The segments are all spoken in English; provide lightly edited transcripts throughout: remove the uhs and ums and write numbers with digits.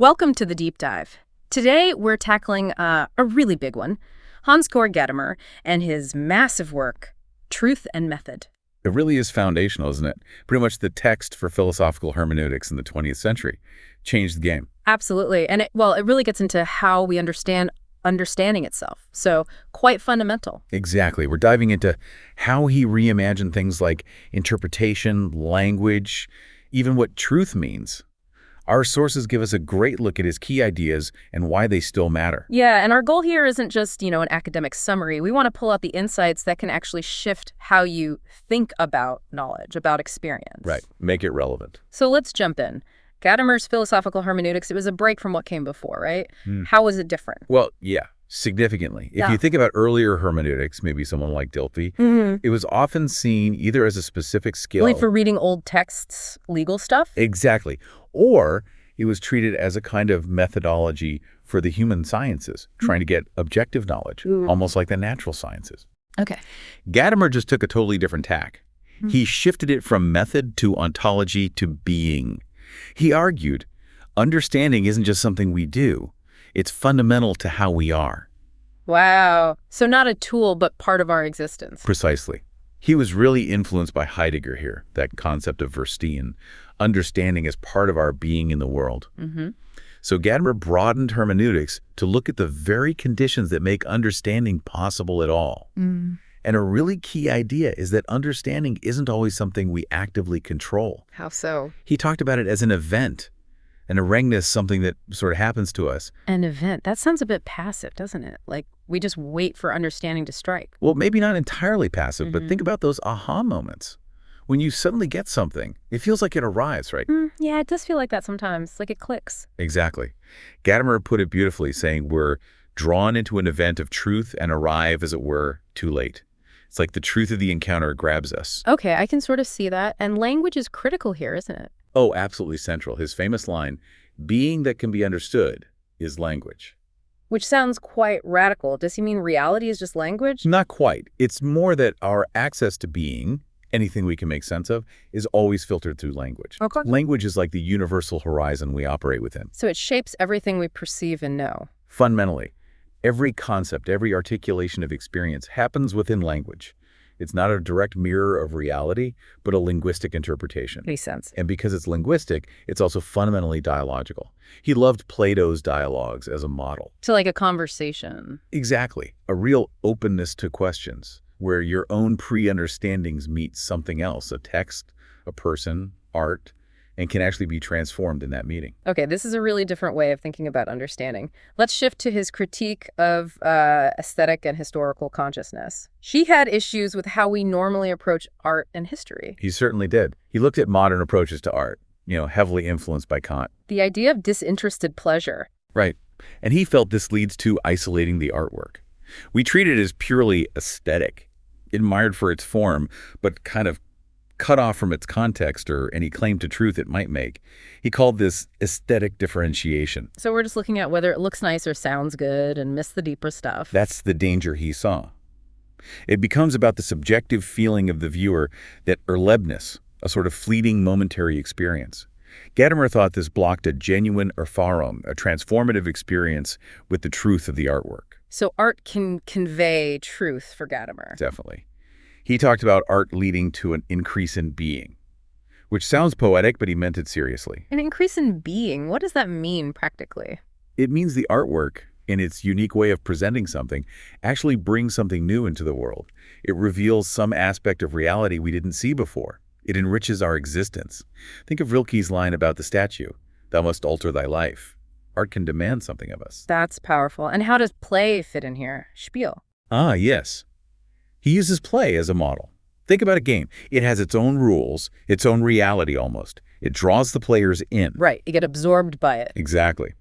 Welcome to the Deep Dive. Today, we're tackling a really big one, Hans Georg Gadamer and his massive work, Truth and Method. It really is foundational, isn't it? Pretty much the text for philosophical hermeneutics in the 20th century. Changed the game. Absolutely. And it really gets into how we understand understanding itself. So quite fundamental. Exactly. We're diving into how he reimagined things like interpretation, language, even what truth means. Our sources give us a great look at his key ideas and why they still matter. Yeah, and our goal here isn't just, an academic summary. We want to pull out the insights that can actually shift how you think about knowledge, about experience. Right. Make it relevant. So let's jump in. Gadamer's philosophical hermeneutics, it was a break from what came before, right? How was it different? Well, yeah, significantly. If you think about earlier hermeneutics, maybe someone like Dilthey, it was often seen either as a specific skill. Like for reading old texts, legal stuff? Exactly. Or it was treated as a kind of methodology for the human sciences, trying to get objective knowledge, almost like the natural sciences. Okay. Gadamer just took a totally different tack. He shifted it from method to ontology to being. He argued, understanding isn't just something we do. It's fundamental to how we are. Wow. So not a tool, but part of our existence. Precisely. He was really influenced by Heidegger here, that concept of Verstehen, understanding as part of our being in the world. So Gadamer broadened hermeneutics to look at the very conditions that make understanding possible at all. And a really key idea is that understanding isn't always something we actively control. How so? He talked about it as an event, an ereignis, something that sort of happens to us. An event. That sounds a bit passive, doesn't it? Like we just wait for understanding to strike. Well, maybe not entirely passive, but think about those aha moments. When you suddenly get something, it feels like it arrives, right? Yeah, it does feel like that sometimes, like it clicks. Exactly. Gadamer put it beautifully, saying we're drawn into an event of truth and arrive, as it were, too late. It's like the truth of the encounter grabs us. Okay, I can sort of see that. And language is critical here, isn't it? Oh, absolutely central. His famous line, being that can be understood is language. Which sounds quite radical. Does he mean reality is just language? Not quite. It's more that our access to being, anything we can make sense of, is always filtered through language. Okay. Language is like the universal horizon we operate within. So it shapes everything we perceive and know. Fundamentally, every concept, every articulation of experience happens within language. It's not a direct mirror of reality, but a linguistic interpretation. Makes sense. And because it's linguistic, it's also fundamentally dialogical. He loved Plato's dialogues as a model. So like a conversation. Exactly. A real openness to questions, where your own pre-understandings meet something else, a text, a person, art, and can actually be transformed in that meeting. Okay, this is a really different way of thinking about understanding. Let's shift to his critique of aesthetic and historical consciousness. He had issues with how we normally approach art and history. He certainly did. He looked at modern approaches to art, heavily influenced by Kant. The idea of disinterested pleasure. Right. And he felt this leads to isolating the artwork. We treat it as purely aesthetic, admired for its form, but kind of cut off from its context or any claim to truth it might make. He called this aesthetic differentiation. So we're just looking at whether it looks nice or sounds good and miss the deeper stuff. That's the danger he saw. It becomes about the subjective feeling of the viewer, that Erlebnis, a sort of fleeting momentary experience. Gadamer thought this blocked a genuine Erfahrung, a transformative experience with the truth of the artwork. So art can convey truth for Gadamer. Definitely. He talked about art leading to an increase in being, which sounds poetic, but he meant it seriously. An increase in being, what does that mean practically? It means the artwork, in its unique way of presenting something, actually brings something new into the world. It reveals some aspect of reality we didn't see before. It enriches our existence. Think of Rilke's line about the statue, "Thou must alter thy life." Art can demand something of us. That's powerful. And how does play fit in here? Spiel. Ah, yes. He uses play as a model. Think about a game. It has its own rules, its own reality almost. It draws the players in. Right, you get absorbed by it. Exactly.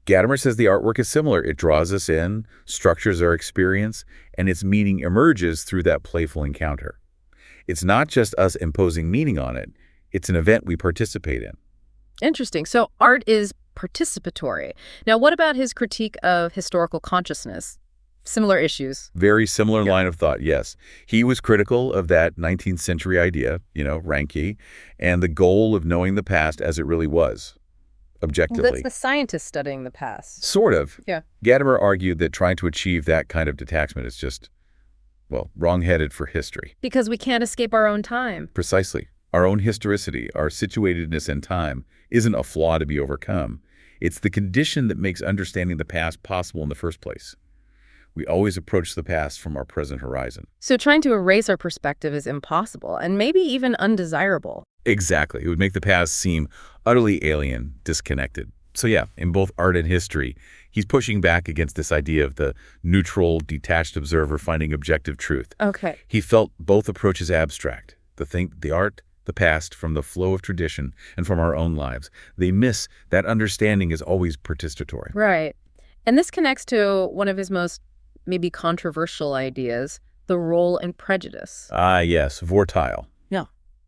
Gadamer says the artwork is similar. It draws us in, structures our experience, and its meaning emerges through that playful encounter. It's not just us imposing meaning on it. It's an event we participate in. Interesting. So art is participatory. Now, what about his critique of historical consciousness? Similar issues. Very similar line of thought, yes. He was critical of that 19th century idea, Ranke, and the goal of knowing the past as it really was. Well, that's objectively. the scientist studying the past. Sort of. Yeah. Gadamer argued that trying to achieve that kind of detachment is just, well, wrong-headed for history. Because we can't escape our own time. Precisely. Our own historicity, our situatedness in time, isn't a flaw to be overcome. It's the condition that makes understanding the past possible in the first place. We always approach the past from our present horizon. So trying to erase our perspective is impossible and maybe even undesirable. Exactly. It would make the past seem utterly alien, disconnected. So yeah, in both art and history, he's pushing back against this idea of the neutral, detached observer finding objective truth. Okay. He felt both approaches abstract. The art, the past, from the flow of tradition and from our own lives. They miss that understanding is always participatory. Right. And this connects to one of his most maybe controversial ideas, the role in prejudice. Ah, yes, vortile. Yeah.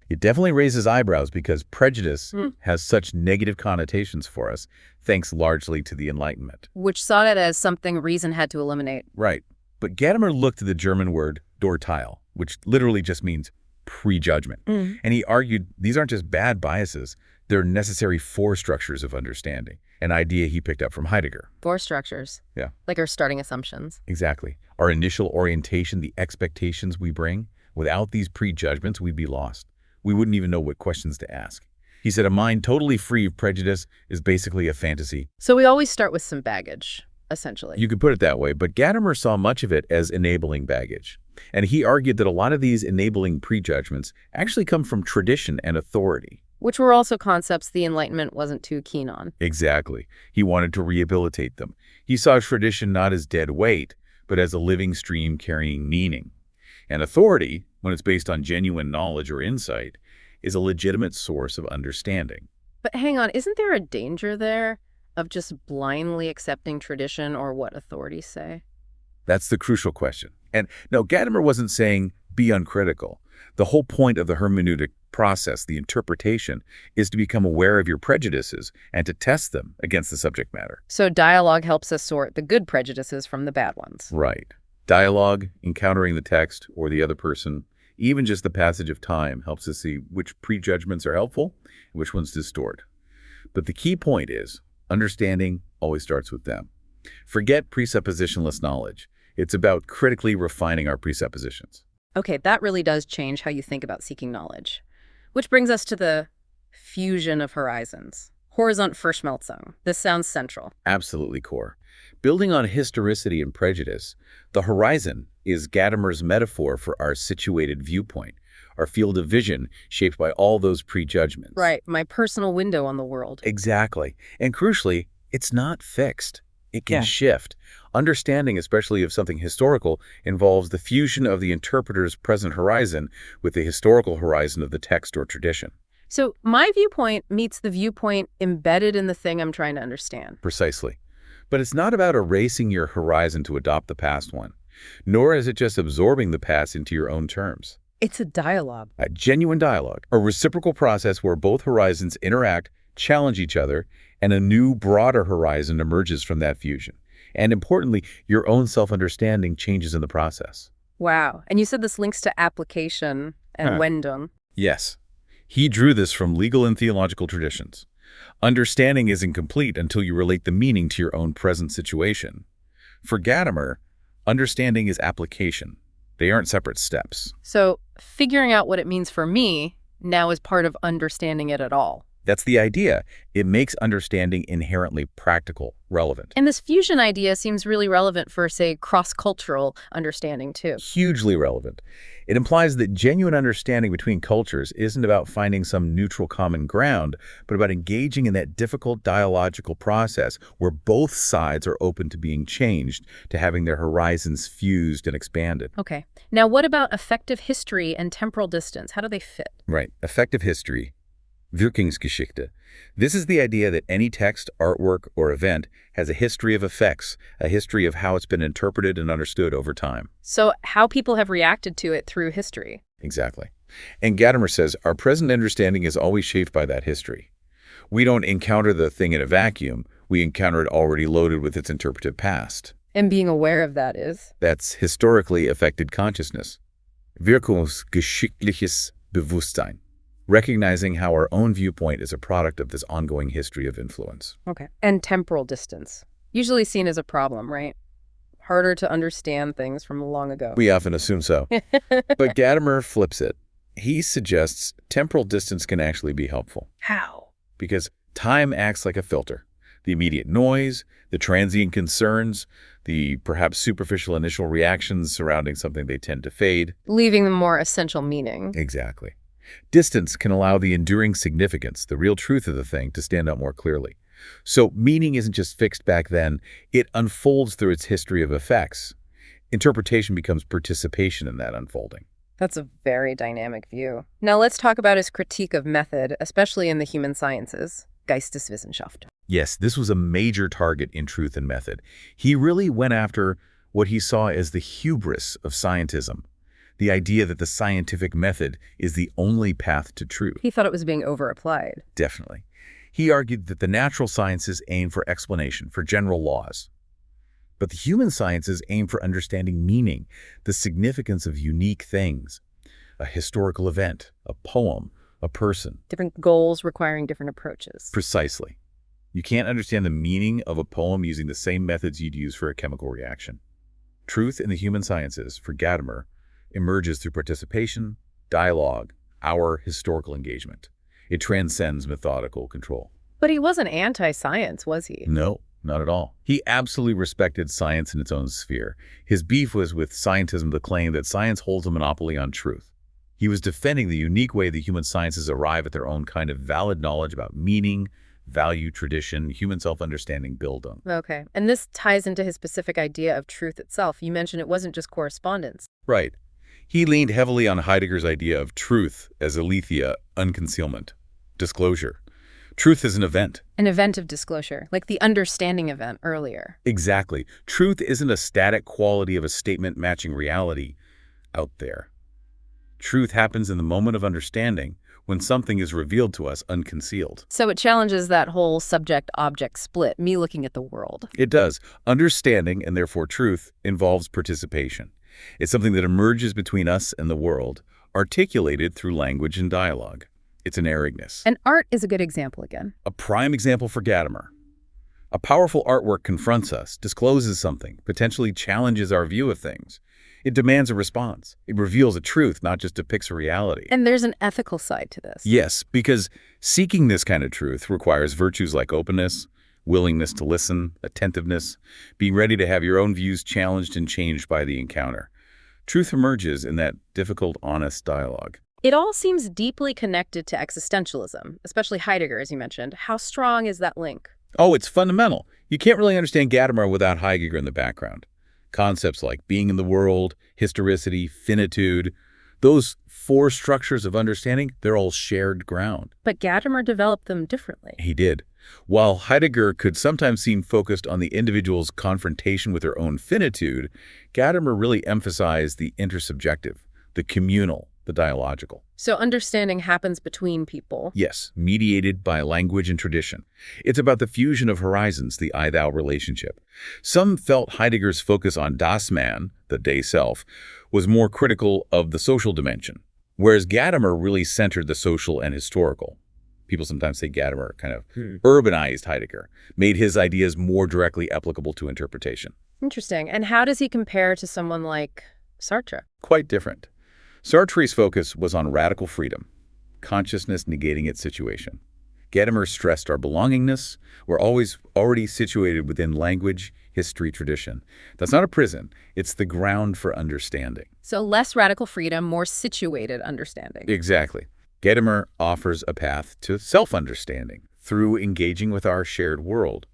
It definitely raises eyebrows because prejudice has such negative connotations for us, thanks largely to the Enlightenment. Which saw it as something reason had to eliminate. Right. But Gadamer looked at the German word Dorteil, which literally just means prejudgment. And he argued these aren't just bad biases, they're necessary forestructures of understanding, an idea he picked up from Heidegger. Four structures. Yeah. Like our starting assumptions. Exactly. Our initial orientation, the expectations we bring, without these prejudgments, we'd be lost. We wouldn't even know what questions to ask. He said a mind totally free of prejudice is basically a fantasy. So we always start with some baggage, essentially. You could put it that way, but Gadamer saw much of it as enabling baggage. And he argued that a lot of these enabling prejudgments actually come from tradition and authority. Which were also concepts the Enlightenment wasn't too keen on. Exactly. He wanted to rehabilitate them. He saw tradition not as dead weight, but as a living stream carrying meaning. And authority, when it's based on genuine knowledge or insight, is a legitimate source of understanding. But hang on, isn't there a danger there of just blindly accepting tradition or what authorities say? That's the crucial question. And no, Gadamer wasn't saying be uncritical. The whole point of the hermeneutic process, the interpretation, is to become aware of your prejudices and to test them against the subject matter. So dialogue helps us sort the good prejudices from the bad ones. Right. Dialogue, encountering the text or the other person, even just the passage of time helps us see which prejudgments are helpful and which ones distort. But the key point is, understanding always starts with them. Forget presuppositionless knowledge. It's about critically refining our presuppositions. Okay, that really does change how you think about seeking knowledge. Which brings us to the fusion of horizons. Horizont Verschmelzung. This sounds central. Absolutely core. Building on historicity and prejudice, the horizon is Gadamer's metaphor for our situated viewpoint, our field of vision shaped by all those prejudgments. Right, my personal window on the world. Exactly. And crucially, it's not fixed. It can shift. Understanding, especially of something historical, involves the fusion of the interpreter's present horizon with the historical horizon of the text or tradition. So my viewpoint meets the viewpoint embedded in the thing I'm trying to understand. Precisely. But it's not about erasing your horizon to adopt the past one, nor is it just absorbing the past into your own terms. It's a dialogue. A genuine dialogue, a reciprocal process where both horizons interact, challenge each other, and a new, broader horizon emerges from that fusion. And importantly, your own self-understanding changes in the process. Wow. And you said this links to application and Wendung. Yes. He drew this from legal and theological traditions. Understanding isn't complete until you relate the meaning to your own present situation. For Gadamer, understanding is application. They aren't separate steps. So figuring out what it means for me now is part of understanding it at all. That's the idea. It makes understanding inherently practical, relevant. And this fusion idea seems really relevant for, say, cross-cultural understanding, too. Hugely relevant. It implies that genuine understanding between cultures isn't about finding some neutral common ground, but about engaging in that difficult dialogical process where both sides are open to being changed, to having their horizons fused and expanded. Okay. Now, what about effective history and temporal distance? How do they fit? Right. Effective history. Wirkungsgeschichte. This is the idea that any text, artwork, or event has a history of effects, a history of how it's been interpreted and understood over time. So how people have reacted to it through history. Exactly. And Gadamer says our present understanding is always shaped by that history. We don't encounter the thing in a vacuum. We encounter it already loaded with its interpretive past. And being aware of that is? That's historically affected consciousness. Wirkungsgeschichtliches Bewusstsein. recognizing how our own viewpoint is a product of this ongoing history of influence. Okay. And temporal distance, usually seen as a problem, right? Harder to understand things from long ago. We often assume so. But Gadamer flips it. He suggests temporal distance can actually be helpful. How? Because time acts like a filter. The immediate noise, the transient concerns, the perhaps superficial initial reactions surrounding something, they tend to fade. Leaving the more essential meaning. Exactly. Distance can allow the enduring significance, the real truth of the thing, to stand out more clearly. So meaning isn't just fixed back then, it unfolds through its history of effects. Interpretation becomes participation in that unfolding. That's a very dynamic view. Now let's talk about his critique of method, especially in the human sciences. Geisteswissenschaft. Yes, this was a major target in Truth and Method. He really went after what he saw as the hubris of scientism, the idea that the scientific method is the only path to truth. He thought it was being over-applied. Definitely. He argued that the natural sciences aim for explanation, for general laws. But the human sciences aim for understanding meaning, the significance of unique things, a historical event, a poem, a person. Different goals requiring different approaches. Precisely. You can't understand the meaning of a poem using the same methods you'd use for a chemical reaction. Truth in the human sciences, for Gadamer, emerges through participation, dialogue, our historical engagement. It transcends methodical control. But he wasn't anti-science, was he? No, not at all. He absolutely respected science in its own sphere. His beef was with scientism, the claim that science holds a monopoly on truth. He was defending the unique way the human sciences arrive at their own kind of valid knowledge about meaning, value, tradition, human self-understanding building. Okay. And this ties into his specific idea of truth itself. You mentioned it wasn't just correspondence. Right. He leaned heavily on Heidegger's idea of truth as aletheia, unconcealment, disclosure. Truth is an event. An event of disclosure, like the understanding event earlier. Exactly. Truth isn't a static quality of a statement matching reality out there. Truth happens in the moment of understanding, when something is revealed to us unconcealed. So it challenges that whole subject-object split, me looking at the world. It does. Understanding, and therefore truth, involves participation. It's something that emerges between us and the world, articulated through language and dialogue. It's an airness. And art is a good example again. A prime example for Gadamer. A powerful artwork confronts us, discloses something, potentially challenges our view of things. It demands a response. It reveals a truth, not just depicts a reality. And there's an ethical side to this. Yes, because seeking this kind of truth requires virtues like openness, willingness to listen, attentiveness, being ready to have your own views challenged and changed by the encounter. Truth emerges in that difficult, honest dialogue. It all seems deeply connected to existentialism, especially Heidegger, as you mentioned. How strong is that link? Oh, it's fundamental. You can't really understand Gadamer without Heidegger in the background. Concepts like being in the world, historicity, finitude, those four structures of understanding, they're all shared ground. But Gadamer developed them differently. He did. While Heidegger could sometimes seem focused on the individual's confrontation with their own finitude, Gadamer really emphasized the intersubjective, the communal, the dialogical. So understanding happens between people. Yes, mediated by language and tradition. It's about the fusion of horizons, the I-thou relationship. Some felt Heidegger's focus on das Man, the day self, was more critical of the social dimension, whereas Gadamer really centered the social and historical. People sometimes say Gadamer kind of urbanized Heidegger, made his ideas more directly applicable to interpretation. Interesting. And how does he compare to someone like Sartre? Quite different. Sartre's focus was on radical freedom, consciousness negating its situation. Gadamer stressed our belongingness. We're always already situated within language, history, tradition. That's not a prison. It's the ground for understanding. So less radical freedom, more situated understanding. Exactly. Gadamer offers a path to self-understanding through engaging with our shared world,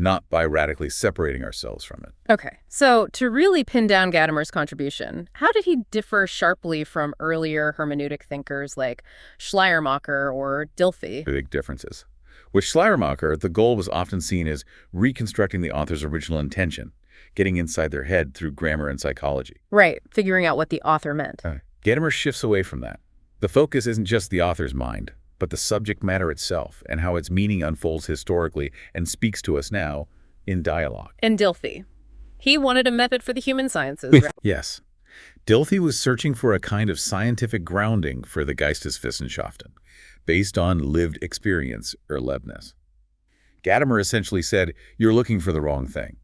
not by radically separating ourselves from it. Okay, so to really pin down Gadamer's contribution, how did he differ sharply from earlier hermeneutic thinkers like Schleiermacher or Dilthey? Big differences. With Schleiermacher, the goal was often seen as reconstructing the author's original intention, getting inside their head through grammar and psychology. Right, figuring out what the author meant. Gadamer shifts away from that. The focus isn't just the author's mind, but the subject matter itself and how its meaning unfolds historically and speaks to us now in dialogue. And Dilthey. He wanted a method for the human sciences, right? Yes. Dilthey was searching for a kind of scientific grounding for the Geisteswissenschaften, based on lived experience, Erlebnis. Gadamer essentially said, you're looking for the wrong thing.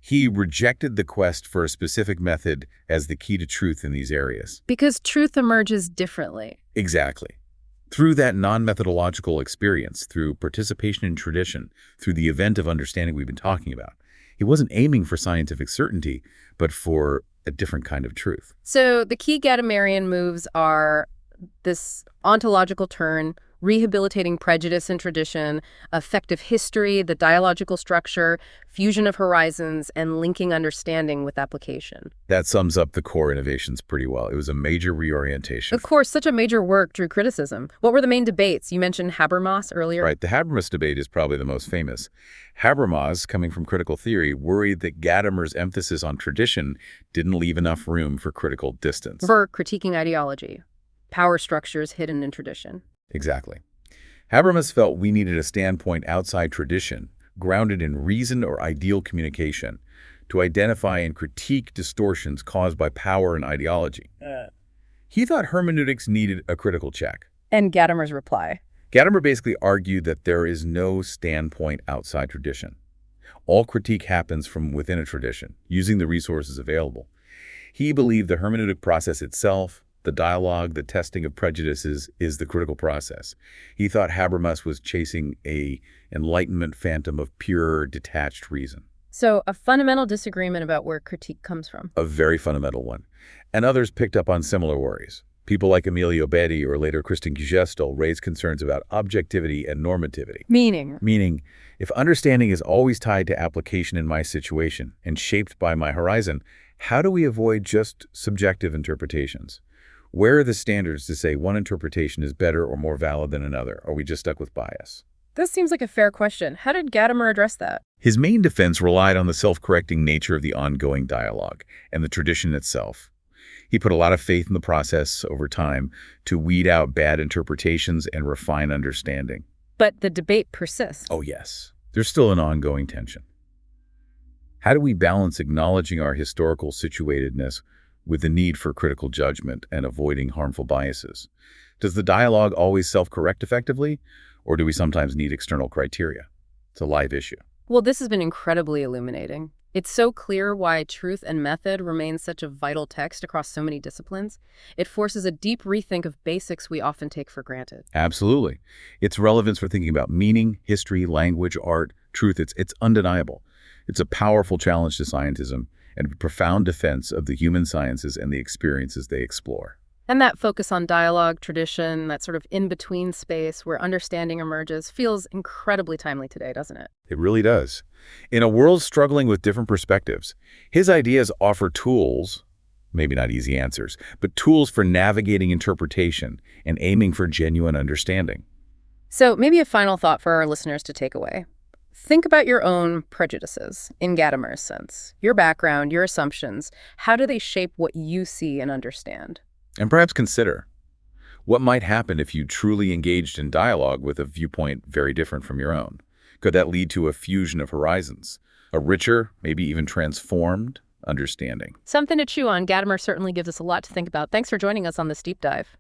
He rejected the quest for a specific method as the key to truth in these areas. Because truth emerges differently. Exactly. Through that non-methodological experience, through participation in tradition, through the event of understanding we've been talking about. He wasn't aiming for scientific certainty, but for a different kind of truth. So the key Gadamerian moves are this ontological turn, rehabilitating prejudice and tradition, effective history, the dialogical structure, fusion of horizons, and linking understanding with application. That sums up the core innovations pretty well. It was a major reorientation. Of course, such a major work drew criticism. What were the main debates? You mentioned Habermas earlier. Right, the Habermas debate is probably the most famous. Habermas, coming from critical theory, worried that Gadamer's emphasis on tradition didn't leave enough room for critical distance. For critiquing ideology, power structures hidden in tradition. Exactly. Habermas felt we needed a standpoint outside tradition, grounded in reason or ideal communication, to identify and critique distortions caused by power and ideology. He thought hermeneutics needed a critical check. And Gadamer's reply. Gadamer basically argued that there is no standpoint outside tradition. All critique happens from within a tradition, using the resources available. He believed the hermeneutic process itself, the dialogue, the testing of prejudices, is the critical process. He thought Habermas was chasing an enlightenment phantom of pure, detached reason. So a fundamental disagreement about where critique comes from. A very fundamental one. And others picked up on similar worries. People like Emilio Betti or later Christian Gestel raised concerns about objectivity and normativity. Meaning, if understanding is always tied to application in my situation and shaped by my horizon, how do we avoid just subjective interpretations? Where are the standards to say one interpretation is better or more valid than another? Are we just stuck with bias? This seems like a fair question. How did Gadamer address that? His main defense relied on the self-correcting nature of the ongoing dialogue and the tradition itself. He put a lot of faith in the process over time to weed out bad interpretations and refine understanding. But the debate persists. Oh, yes. There's still an ongoing tension. How do we balance acknowledging our historical situatedness with the need for critical judgment and avoiding harmful biases? Does the dialogue always self-correct effectively, or do we sometimes need external criteria? It's a live issue. Well, this has been incredibly illuminating. It's so clear why truth and method remain such a vital text across so many disciplines. It forces a deep rethink of basics we often take for granted. Absolutely. Its relevance for thinking about meaning, history, language, art, truth, it's undeniable. It's a powerful challenge to scientism and a profound defense of the human sciences and the experiences they explore. And that focus on dialogue, tradition, that sort of in-between space where understanding emerges feels incredibly timely today, doesn't it? It really does. In a world struggling with different perspectives, his ideas offer tools, maybe not easy answers, but tools for navigating interpretation and aiming for genuine understanding. So maybe a final thought for our listeners to take away. Think about your own prejudices, in Gadamer's sense. Your background, your assumptions, how do they shape what you see and understand? And perhaps consider what might happen if you truly engaged in dialogue with a viewpoint very different from your own. Could that lead to a fusion of horizons, a richer, maybe even transformed understanding? Something to chew on. Gadamer certainly gives us a lot to think about. Thanks for joining us on this deep dive.